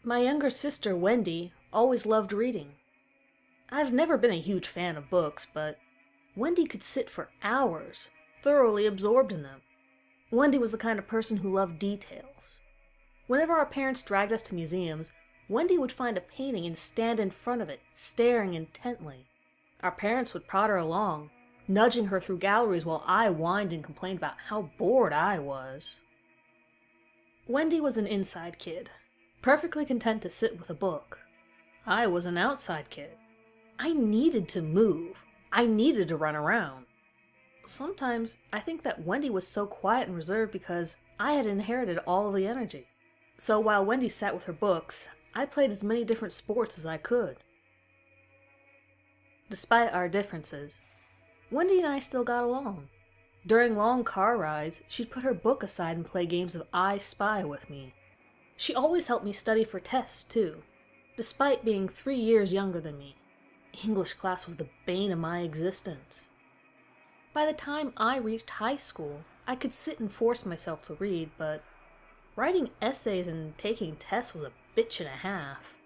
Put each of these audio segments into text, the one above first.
My younger sister, Wendy, always loved reading. I've never been a huge fan of books, but Wendy could sit for hours, thoroughly absorbed in them. Wendy was the kind of person who loved details. Whenever our parents dragged us to museums, Wendy would find a painting and stand in front of it, staring intently. Our parents would prod her along, nudging her through galleries while I whined and complained about how bored I was. Wendy was an inside kid, perfectly content to sit with a book. I was an outside kid. I needed to move. I needed to run around. Sometimes I think that Wendy was so quiet and reserved because I had inherited all of the energy. So while Wendy sat with her books, I played as many different sports as I could. Despite our differences, Wendy and I still got along. During long car rides, she'd put her book aside and play games of I Spy with me. She always helped me study for tests, too, despite being 3 years younger than me. English class was the bane of my existence. By the time I reached high school, I could sit and force myself to read, but writing essays and taking tests was a bitch and a half.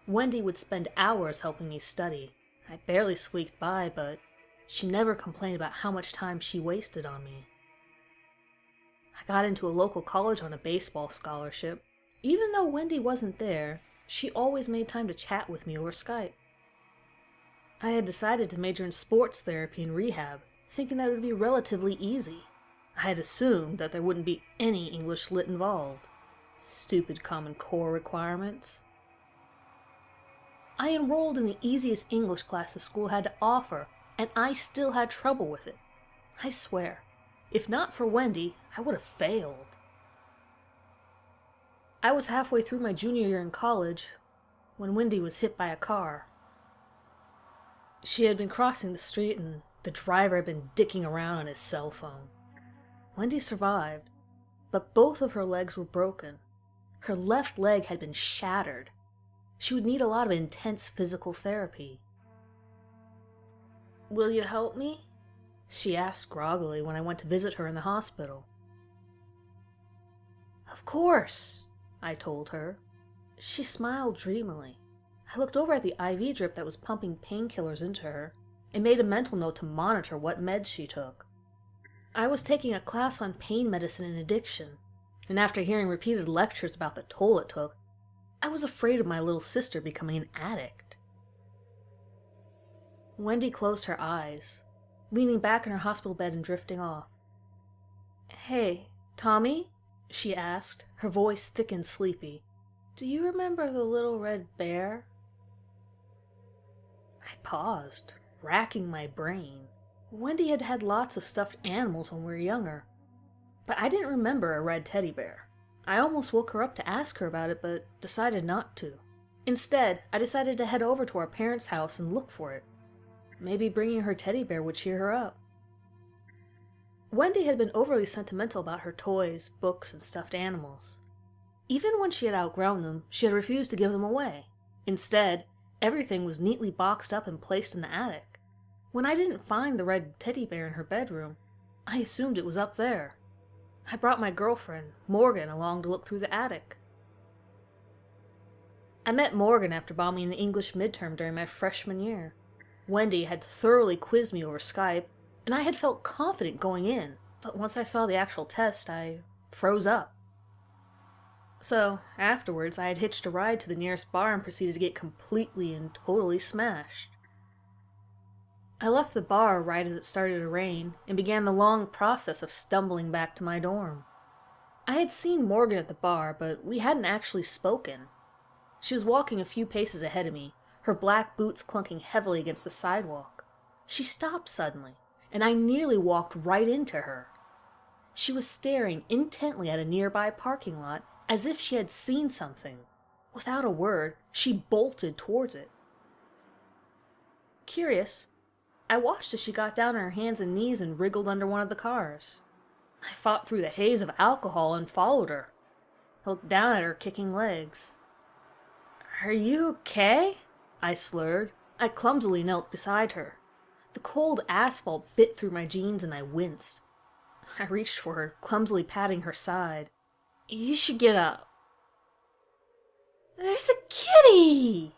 Wendy would spend hours helping me study. I barely squeaked by, but she never complained about how much time she wasted on me. I got into a local college on a baseball scholarship. Even though Wendy wasn't there, she always made time to chat with me over Skype. I had decided to major in sports therapy and rehab, thinking that it would be relatively easy. I had assumed that there wouldn't be any English lit involved. Stupid Common Core requirements. I enrolled in the easiest English class the school had to offer, and I still had trouble with it. I swear, if not for Wendy, I would have failed. I was halfway through my junior year in college when Wendy was hit by a car. She had been crossing the street and the driver had been dicking around on his cell phone. Wendy survived, but both of her legs were broken. Her left leg had been shattered. She would need a lot of intense physical therapy. "Will you help me?" she asked groggily when I went to visit her in the hospital. "Of course," I told her. She smiled dreamily. I looked over at the IV drip that was pumping painkillers into her and made a mental note to monitor what meds she took. I was taking a class on pain medicine and addiction, and after hearing repeated lectures about the toll it took, I was afraid of my little sister becoming an addict. Wendy closed her eyes, leaning back in her hospital bed and drifting off. "Hey, Tommy?" she asked, her voice thick and sleepy. "Do you remember the little red bear?" I paused, racking my brain. Wendy had had lots of stuffed animals when we were younger, but I didn't remember a red teddy bear. I almost woke her up to ask her about it, but decided not to. Instead, I decided to head over to our parents' house and look for it. Maybe bringing her teddy bear would cheer her up. Wendy had been overly sentimental about her toys, books, and stuffed animals. Even when she had outgrown them, she had refused to give them away. Instead, everything was neatly boxed up and placed in the attic. When I didn't find the red teddy bear in her bedroom, I assumed it was up there. I brought my girlfriend, Morgan, along to look through the attic. I met Morgan after bombing an English midterm during my freshman year. Wendy had thoroughly quizzed me over Skype, and I had felt confident going in, but once I saw the actual test, I froze up. So, afterwards, I had hitched a ride to the nearest bar and proceeded to get completely and totally smashed. I left the bar right as it started to rain, and began the long process of stumbling back to my dorm. I had seen Morgan at the bar, but we hadn't actually spoken. She was walking a few paces ahead of me, her black boots clunking heavily against the sidewalk. She stopped suddenly, and I nearly walked right into her. She was staring intently at a nearby parking lot, as if she had seen something. Without a word, she bolted towards it. Curious, I watched as she got down on her hands and knees and wriggled under one of the cars. I fought through the haze of alcohol and followed her. I looked down at her kicking legs. "Are you okay?" I slurred. I clumsily knelt beside her. The cold asphalt bit through my jeans and I winced. I reached for her, clumsily patting her side. "You should get up." There's a kitty!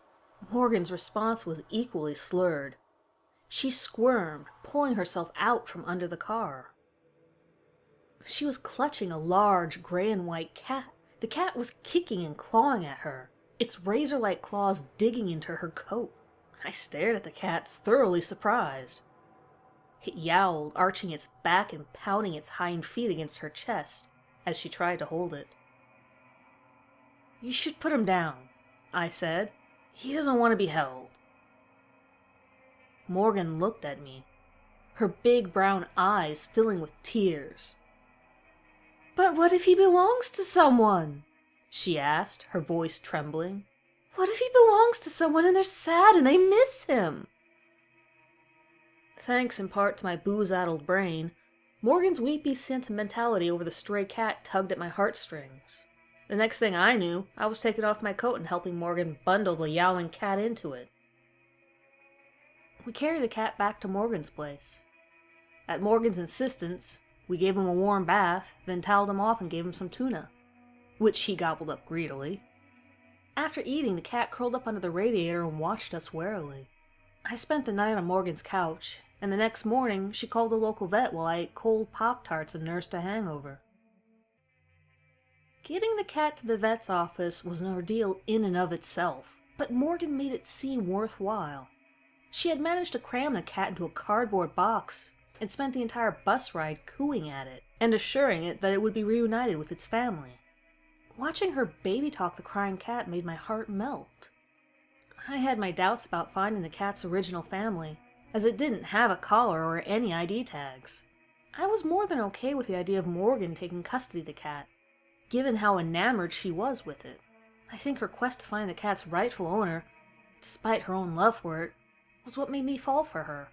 Morgan's response was equally slurred. She squirmed, pulling herself out from under the car. She was clutching a large gray and white cat. The cat was kicking and clawing at her, its razor-like claws digging into her coat. I stared at the cat, thoroughly surprised. It yowled, arching its back and pounding its hind feet against her chest as she tried to hold it. "You should put him down," I said. "He doesn't want to be held." Morgan looked at me, her big brown eyes filling with tears. "But what if he belongs to someone?" she asked, her voice trembling. "What if he belongs to someone and they're sad and they miss him?" Thanks in part to my booze-addled brain, Morgan's weepy sentimentality over the stray cat tugged at my heartstrings. The next thing I knew, I was taking off my coat and helping Morgan bundle the yowling cat into it. We carried the cat back to Morgan's place. At Morgan's insistence, we gave him a warm bath, then toweled him off and gave him some tuna, which he gobbled up greedily. After eating, the cat curled up under the radiator and watched us warily. I spent the night on Morgan's couch, and the next morning she called the local vet while I ate cold Pop-Tarts and nursed a hangover. Getting the cat to the vet's office was an ordeal in and of itself, but Morgan made it seem worthwhile. She had managed to cram the cat into a cardboard box and spent the entire bus ride cooing at it and assuring it that it would be reunited with its family. Watching her baby talk the crying cat made my heart melt. I had my doubts about finding the cat's original family, as it didn't have a collar or any ID tags. I was more than okay with the idea of Morgan taking custody of the cat, given how enamored she was with it. I think her quest to find the cat's rightful owner, despite her own love for it, was what made me fall for her.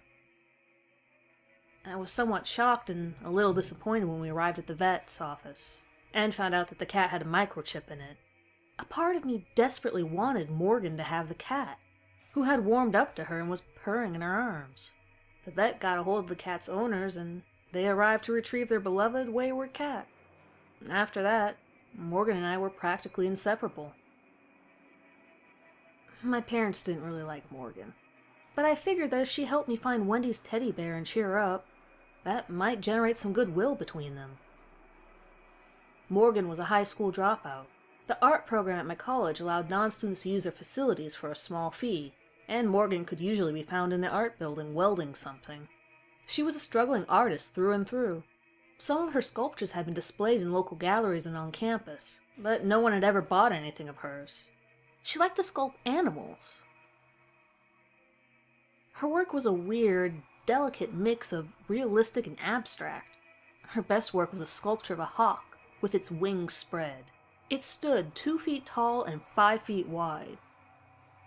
I was somewhat shocked and a little disappointed when we arrived at the vet's office, and found out that the cat had a microchip in it. A part of me desperately wanted Morgan to have the cat, who had warmed up to her and was purring in her arms. The vet got a hold of the cat's owners, and they arrived to retrieve their beloved wayward cat. After that, Morgan and I were practically inseparable. My parents didn't really like Morgan, but I figured that if she helped me find Wendy's teddy bear and cheer her up, that might generate some goodwill between them. Morgan was a high school dropout. The art program at my college allowed non-students to use their facilities for a small fee, and Morgan could usually be found in the art building welding something. She was a struggling artist through and through. Some of her sculptures had been displayed in local galleries and on campus, but no one had ever bought anything of hers. She liked to sculpt animals. Her work was a weird, delicate mix of realistic and abstract. Her best work was a sculpture of a hawk with its wings spread. It stood 2 feet tall and 5 feet wide.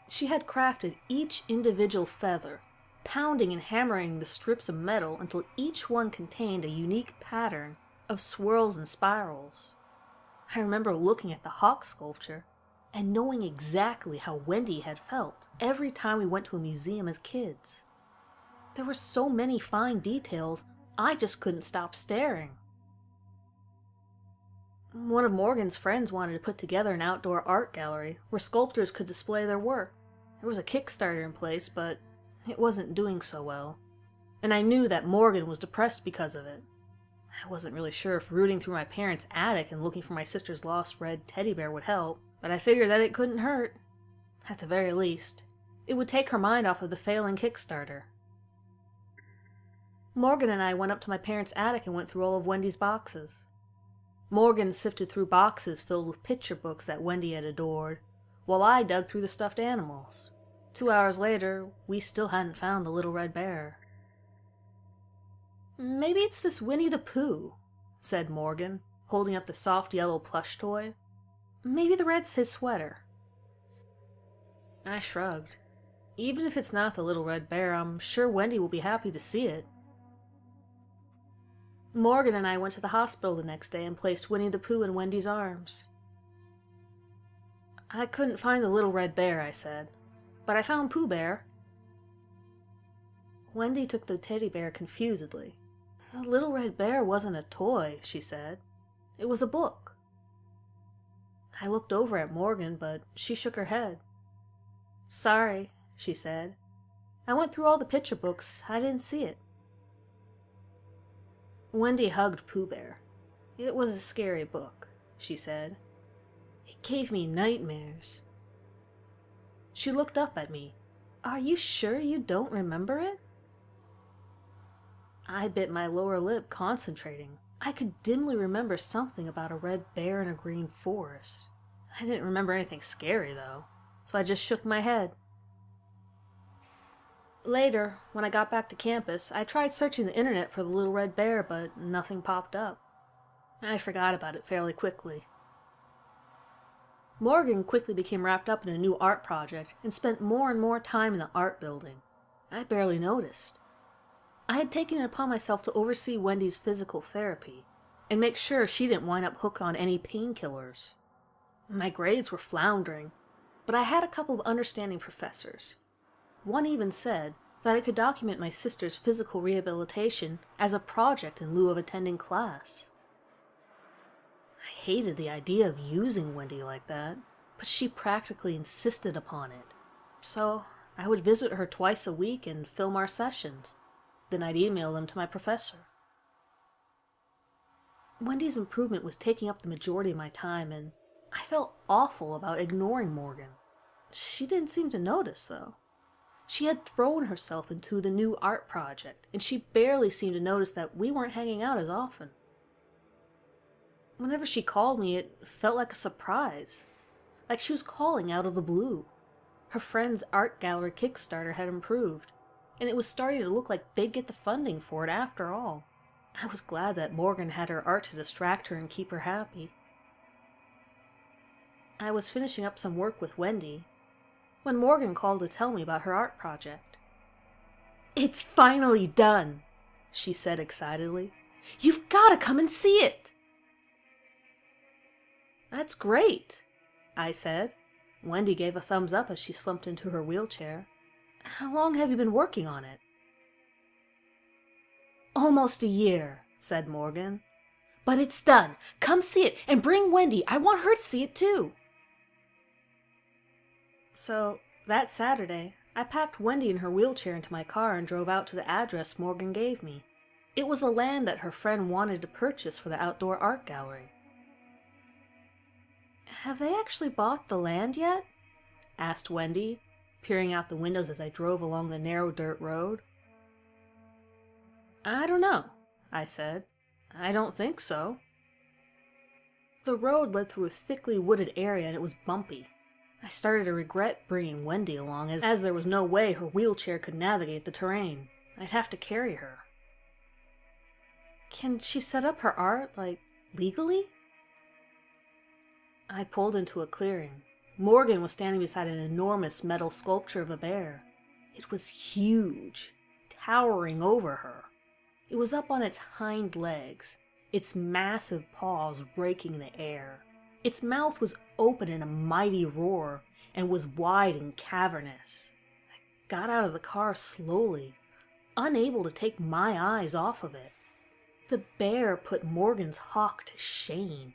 She had crafted each individual feather, pounding and hammering the strips of metal until each one contained a unique pattern of swirls and spirals. I remember looking at the hawk sculpture and knowing exactly how Wendy had felt every time we went to a museum as kids. There were so many fine details, I just couldn't stop staring. One of Morgan's friends wanted to put together an outdoor art gallery where sculptors could display their work. There was a Kickstarter in place, but it wasn't doing so well, and I knew that Morgan was depressed because of it. I wasn't really sure if rooting through my parents' attic and looking for my sister's lost red teddy bear would help, but I figured that it couldn't hurt. At the very least, it would take her mind off of the failing Kickstarter. Morgan and I went up to my parents' attic and went through all of Wendy's boxes. Morgan sifted through boxes filled with picture books that Wendy had adored, while I dug through the stuffed animals. 2 hours later, we still hadn't found the little red bear. "Maybe it's this Winnie the Pooh," said Morgan, holding up the soft yellow plush toy. "Maybe the red's his sweater." I shrugged. Even if it's not the little red bear, I'm sure Wendy will be happy to see it. Morgan and I went to the hospital the next day and placed Winnie the Pooh in Wendy's arms. "I couldn't find the little red bear," I said, "but I found Pooh Bear." Wendy took the teddy bear confusedly. "The little red bear wasn't a toy," she said. "It was a book." I looked over at Morgan, but she shook her head. "Sorry," she said. "I went through all the picture books. I didn't see it." Wendy hugged Pooh Bear. "It was a scary book," she said. "It gave me nightmares." She looked up at me. "Are you sure you don't remember it?" I bit my lower lip, concentrating. I could dimly remember something about a red bear in a green forest. I didn't remember anything scary, though, so I just shook my head. Later, when I got back to campus, I tried searching the internet for the little red bear, but nothing popped up. I forgot about it fairly quickly. Morgan quickly became wrapped up in a new art project and spent more and more time in the art building. I barely noticed. I had taken it upon myself to oversee Wendy's physical therapy and make sure she didn't wind up hooked on any painkillers. My grades were floundering, but I had a couple of understanding professors. One even said that I could document my sister's physical rehabilitation as a project in lieu of attending class. I hated the idea of using Wendy like that, but she practically insisted upon it. So I would visit her twice a week and film our sessions. Then I'd email them to my professor. Wendy's improvement was taking up the majority of my time, and I felt awful about ignoring Morgan. She didn't seem to notice, though. She had thrown herself into the new art project, and she barely seemed to notice that we weren't hanging out as often. Whenever she called me, it felt like a surprise, like she was calling out of the blue. Her friend's art gallery Kickstarter had improved, and it was starting to look like they'd get the funding for it after all. I was glad that Morgan had her art to distract her and keep her happy. I was finishing up some work with Wendy when Morgan called to tell me about her art project. "It's finally done," she said excitedly. "You've got to come and see it." "That's great," I said. Wendy gave a thumbs up as she slumped into her wheelchair. "How long have you been working on it?" "Almost a year," said Morgan. "But it's done. Come see it, and bring Wendy. I want her to see it too." So, that Saturday, I packed Wendy in her wheelchair into my car and drove out to the address Morgan gave me. It was the land that her friend wanted to purchase for the outdoor art gallery. "Have they actually bought the land yet?" asked Wendy, peering out the windows as I drove along the narrow dirt road. "I don't know," I said. "I don't think so." The road led through a thickly wooded area and it was bumpy. I started to regret bringing Wendy along as there was no way her wheelchair could navigate the terrain. I'd have to carry her. "Can she set up her art, legally?" I pulled into a clearing. Morgan was standing beside an enormous metal sculpture of a bear. It was huge, towering over her. It was up on its hind legs, its massive paws raking the air. Its mouth was open in a mighty roar and was wide and cavernous. I got out of the car slowly, unable to take my eyes off of it. The bear put Morgan's hawk to shame.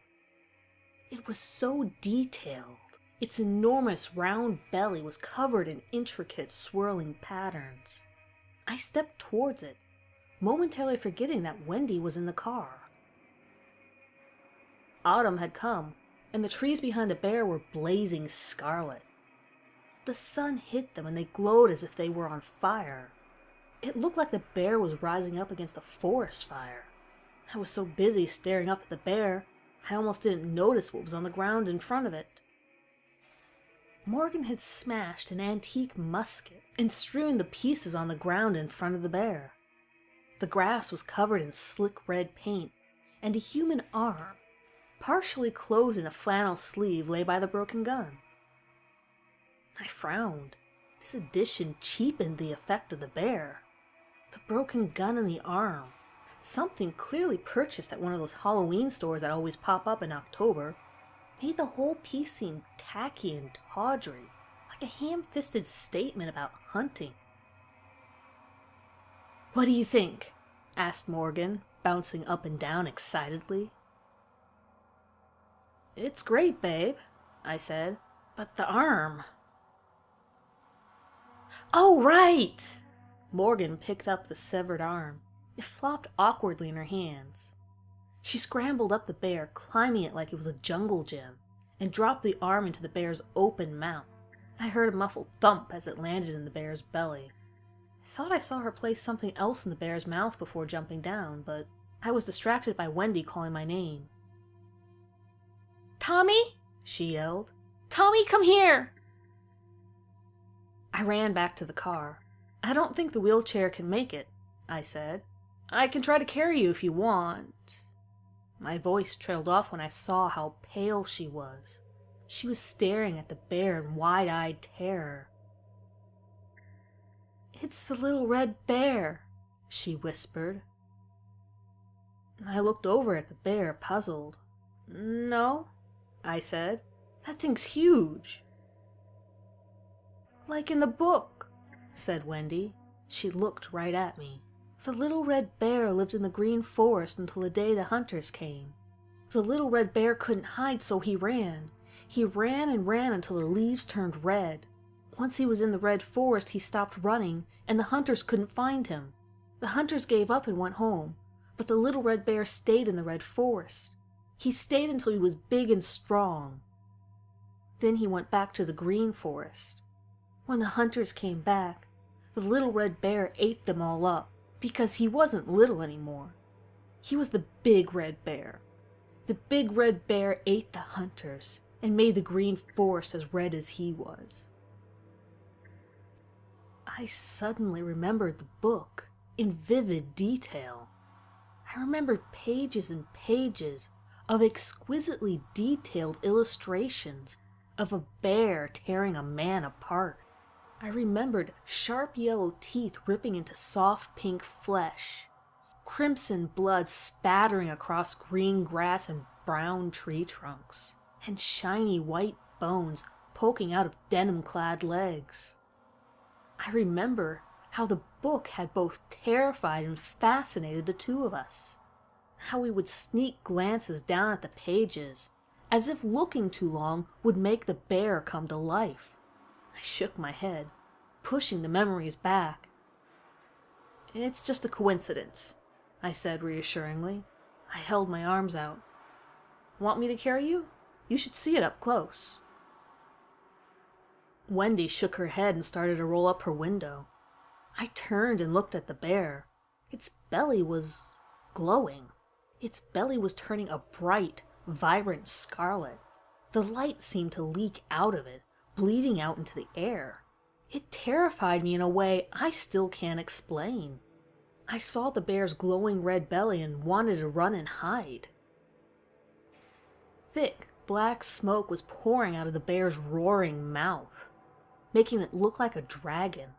It was so detailed. Its enormous round belly was covered in intricate swirling patterns. I stepped towards it, momentarily forgetting that Wendy was in the car. Autumn had come, and the trees behind the bear were blazing scarlet. The sun hit them and they glowed as if they were on fire. It looked like the bear was rising up against a forest fire. I was so busy staring up at the bear, I almost didn't notice what was on the ground in front of it. Morgan had smashed an antique musket and strewn the pieces on the ground in front of the bear. The grass was covered in slick red paint, and a human arm, partially clothed in a flannel sleeve, lay by the broken gun. I frowned. This addition cheapened the effect of the bear. The broken gun and the arm, something clearly purchased at one of those Halloween stores that always pop up in October, made the whole piece seem tacky and tawdry, like a ham-fisted statement about hunting. "What do you think?" asked Morgan, bouncing up and down excitedly. "It's great, babe," I said. But the arm... Oh, right! Morgan picked up the severed arm. It flopped awkwardly in her hands. She scrambled up the bear, climbing it like it was a jungle gym, and dropped the arm into the bear's open mouth. I heard a muffled thump as it landed in the bear's belly. I thought I saw her place something else in the bear's mouth before jumping down, but I was distracted by Wendy calling my name. "Tommy!" she yelled. "Tommy, come here!" I ran back to the car. "I don't think the wheelchair can make it," I said. "I can try to carry you if you want." My voice trailed off when I saw how pale she was. She was staring at the bear in wide-eyed terror. "It's the little red bear," she whispered. I looked over at the bear, puzzled. "No," I said. "That thing's huge." "Like in the book," said Wendy. She looked right at me. "The little red bear lived in the green forest until the day the hunters came. The little red bear couldn't hide, so he ran. He ran and ran until the leaves turned red. Once he was in the red forest, he stopped running, and the hunters couldn't find him. The hunters gave up and went home, but the little red bear stayed in the red forest. He stayed until he was big and strong. Then he went back to the green forest. When the hunters came back, the little red bear ate them all up, because he wasn't little anymore. He was the big red bear. The big red bear ate the hunters and made the green forest as red as he was." I suddenly remembered the book in vivid detail. I remembered pages and pages of exquisitely detailed illustrations of a bear tearing a man apart. I remembered sharp yellow teeth ripping into soft pink flesh, crimson blood spattering across green grass and brown tree trunks, and shiny white bones poking out of denim-clad legs. I remember how the book had both terrified and fascinated the two of us, how we would sneak glances down at the pages, as if looking too long would make the bear come to life. I shook my head, pushing the memories back. "It's just a coincidence," I said reassuringly. I held my arms out. "Want me to carry you? You should see it up close." Wendy shook her head and started to roll up her window. I turned and looked at the bear. Its belly was glowing. Its belly was turning a bright, vibrant scarlet. The light seemed to leak out of it, bleeding out into the air. It terrified me in a way I still can't explain. I saw the bear's glowing red belly and wanted to run and hide. Thick, black smoke was pouring out of the bear's roaring mouth, making it look like a dragon.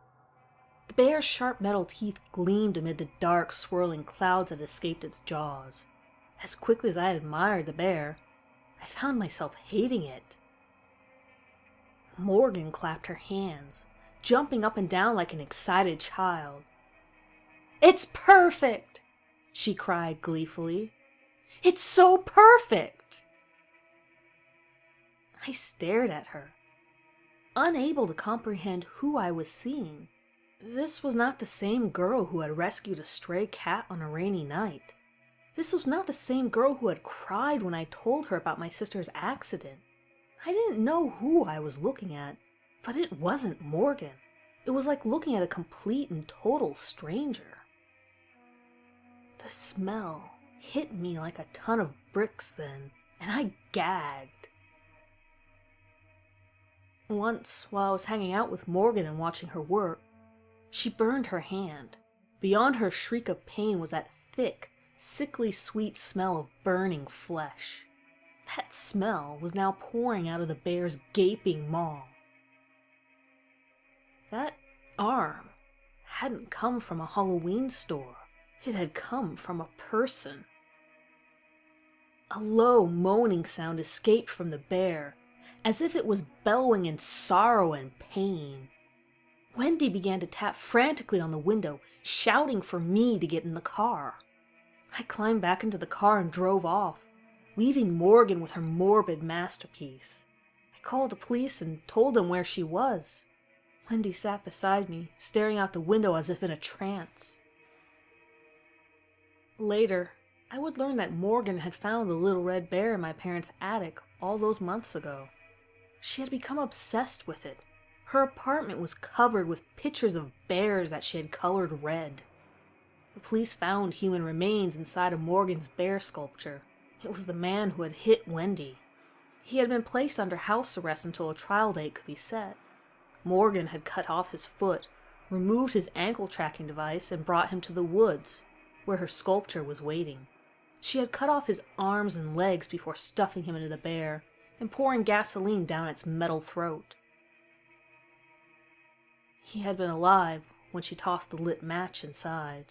The bear's sharp metal teeth gleamed amid the dark, swirling clouds that escaped its jaws. As quickly as I had admired the bear, I found myself hating it. Morgan clapped her hands, jumping up and down like an excited child. "It's perfect!" she cried gleefully. "It's so perfect!" I stared at her, unable to comprehend who I was seeing. This was not the same girl who had rescued a stray cat on a rainy night. This was not the same girl who had cried when I told her about my sister's accident. I didn't know who I was looking at, but it wasn't Morgan. It was like looking at a complete and total stranger. The smell hit me like a ton of bricks then, and I gagged. Once, while I was hanging out with Morgan and watching her work, she burned her hand. Beyond her shriek of pain was that thick, sickly sweet smell of burning flesh. That smell was now pouring out of the bear's gaping maw. That arm hadn't come from a Halloween store. It had come from a person. A low, moaning sound escaped from the bear, as if it was bellowing in sorrow and pain. Wendy began to tap frantically on the window, shouting for me to get in the car. I climbed back into the car and drove off, leaving Morgan with her morbid masterpiece. I called the police and told them where she was. Wendy sat beside me, staring out the window as if in a trance. Later, I would learn that Morgan had found the little red bear in my parents' attic all those months ago. She had become obsessed with it. Her apartment was covered with pictures of bears that she had colored red. The police found human remains inside of Morgan's bear sculpture. It was the man who had hit Wendy. He had been placed under house arrest until a trial date could be set. Morgan had cut off his foot, removed his ankle tracking device, and brought him to the woods, where her sculpture was waiting. She had cut off his arms and legs before stuffing him into the bear and pouring gasoline down its metal throat. He had been alive when she tossed the lit match inside.